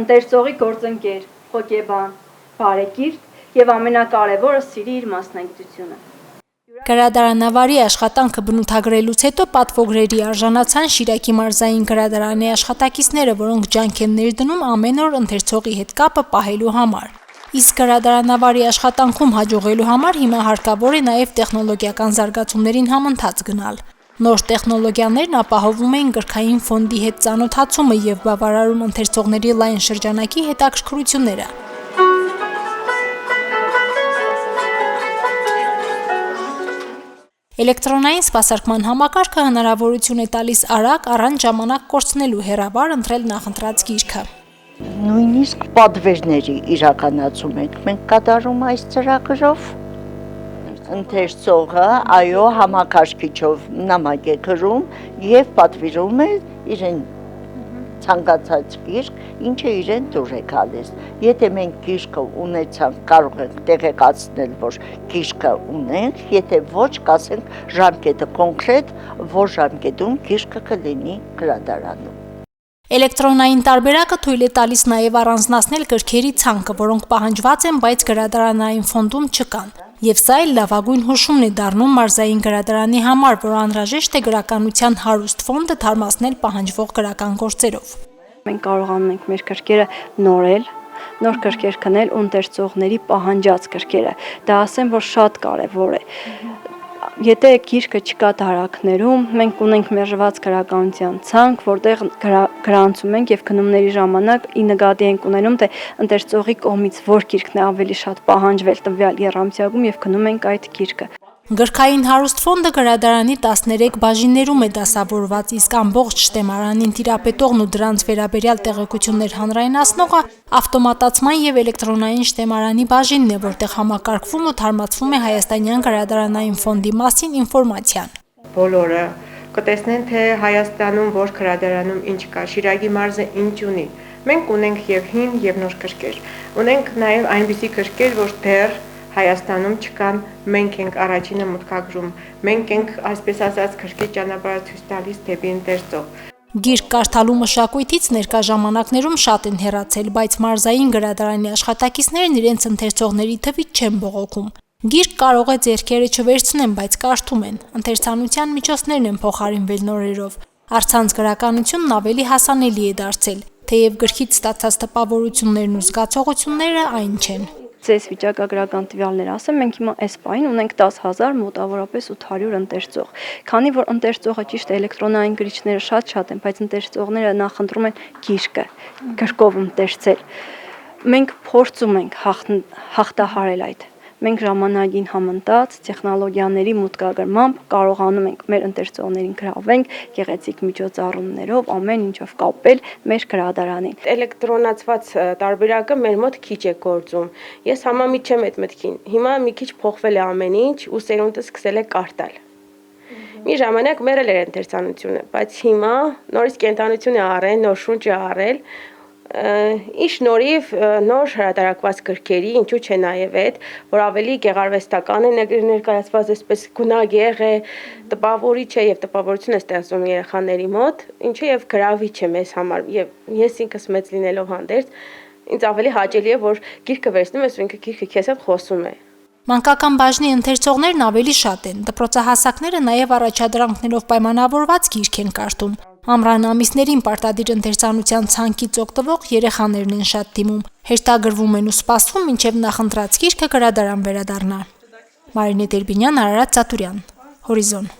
ընթերցողի գործընկեր, հոգեբան, բարեկիրթ եւ ամենակարևորը սիրի իր մասնագիտությունը։ Գրադարանավարի աշխատանքը բնութագրելուց հետո պատվոգրերի արժանացան Շիրակի մարզային գրադարանի աշխատակիցները, որոնք ջանք են ներդնում ամեն օր ընթերցողի հետ կապը պահելու համար։ Իսկ գրադարանավարի աշխատանքում հաջողելու համար հիմա հարկավոր է նաև տեխնոլոգիական զարգացումներին համընթաց գնալ։ Նոր տեխնոլոգիաներն ապահովում են գրքային ֆոնդի հետ ծանոթացումը եւ բավարարում ընթերցողների լայն շրջանակի հետաքրքրությունները։ Էլեկտրոնային սպասարկման համակարգը հնարավորություն է տալիս արագ առանց ժամանակ կորցնելու հեռավար ընտրել նախընտրած գիրքը։ Նույնիսկ պատվերների իրականացում ենք մենք կատարում այս ծրագրով։ Ընթերցողը այո համակարգիչով նամակ է գրում եւ պատվիրում է իրեն ցանկացած գիրք, ինչը իրեն դուր է գալիս։ Եթե մենք գիրքը ունեցանք, կարող ենք տեղեկացնել, որ գիրքը ունենք, եթե ոչ, կասենք ժամկետը կոնկրետ, որ ժամկետում գիրքը կլինի գրադարանում։ Էլեկտրոնային տարբերակը թույլ է տալիս նաև առանձնացնել գրքերի ցանկը, որոնք պահանջված են, բայց գրադարանային ֆոնդում չկան։ Եվ սա էլ լավագույն հուշումն է դառնում մարզային գրադարանի համար, որ անհրաժեշտ է գրականության հարուստ ֆոնդը թարմացնել պահանջվող գրական գործերով։ Մենք կարողանում ենք մեր գրքերը նորել, նոր գրքեր քնել ու ընթերցողների պահանջած գրքերը։ Դա ասեմ, որ շատ կարևոր է։ Եթե գիրքը չկա դարակներում, մենք ունենք մերժված գրականության ցանկ, որտեղ գրանցում ենք եւ քննումների ժամանակ ի նկատի ենք ունենում, թե ընթերցողի կողմից որ գիրքն է ավելի շատ պահանջվել տվյալ եռամսյակում եւ քննում ենք այդ գիրքը։ Գրքային հարուստ ֆոնդը գրադարանի 13 բաժիններում է դասավորված, իսկ ամբողջ շտեմարանին տիրապետողն ու դրանց վերաբերյալ տեղեկություններ հանրայնացնողը ավտոմատացման եւ էլեկտրոնային շտեմարանի բաժինն է, որտեղ համակարգվում ու թարմացվում է Հայաստանյան գրադարանային ֆոնդի մասին ինֆորմացիան։ Բոլորը կտեսնեն, թե Հայաստանում որ գրադարանում ինչ կա, Շիրակի մարզը ինչ ունի։ Մենք ունենք եւ հին եւ նոր գրքեր։ Ունենք նաեւ այնպիսի գրքեր, որ դեռ Հայաստանում չկան, մենք ենք առաջինը մուտքագրում, մենք ենք, այսպես ասած, գրքի ճանապարհը ցույց տալիս դեպի ընթերցող։ Գիրք կարդալու մշակույթից ներկա ժամանակներում շատ են հեռացել, բայց մարզային գրադարանի աշխատակիցներն իրենց ընթերցողների թվից չեն բողոքում։ Գիրք կարող է ձեռքերը չվերցնեն, բայց կարդում են։ Ընթերցանության միջոցներն են փոխարինվել նորերով։ Առցանց գրականությունն ավելի հասանելի է դարձել, թեև գրքից ստացած տպավորություններն ու զգացողությունները այն չեն։ Ձեզ վիճակագրական տվյալներ ասեմ, մենք հիմա այս պահին ունենք 10,000 մոտավորապես 800 ընթերցող։ Քանի որ ընթերցողը ճիշտ է էլեկտրոնային գրիչները շատ են, բայց ընթերցողները նախընտրում են գիրքը, գրքով ընթերցել։ Մենք փորձում ենք հաղթահարել այդ։ Մենք ժամանակին համընթաց տեխնոլոգիաների մուտքագրմամբ կարողանում ենք մեր ընթերցողներին գրավենք գեղեցիկ միջոցառումներով, ամեն ինչով կապել մեր գրադարանին։ Էլեկտրոնացված տարբերակը մեր մոտ քիչ է գործում։ Ես համամիջ չեմ այդ մտքին։ Հիմա մի քիչ փոխվել է ամեն ինչ ու սերունդը սկսել է կարդալ։ Մի ժամանակ մերել էր ընթերցանությունը, բայց հիմա նորից կենթանություն է առել, նոր շունչ է առել։ Ի շնորհիվ նոր հրատարակված գրքերի, ինչու՞ չէ նաև այդ, որ ավելի գեղարվեստական է ներկայացված, այսպես գունագեղ է, տպավորիչ է եւ տպավորություն է ստեղծում երեխաների մոտ, ինչը եւ գրավիչ է մեզ համար եւ ես ինքս մեծ լինելով հանդերձ, ինձ ավելի հաճելի է, որ գիրքը վերցնում ես ու ինքը գիրքը քեզ հետ խոսում է։ Մանկական բաժնի ընթերցողներն ավելի շատ են, դպրոցահասակները նաև առաջադրանքներով պայմանավորված գիրք են կարդում։ Ամռան ամիսներին պարտադիր ընթերցանության ցանկից օգտվող երեխաներն են շատ դիմում, հերթագրվում են ու սպասվում, մինչև նախընտրած գիրքը գրադարան վերադառնա։ Մարինե Տերբինյան, Արարատ Ծատուրյան, Հորիզոն։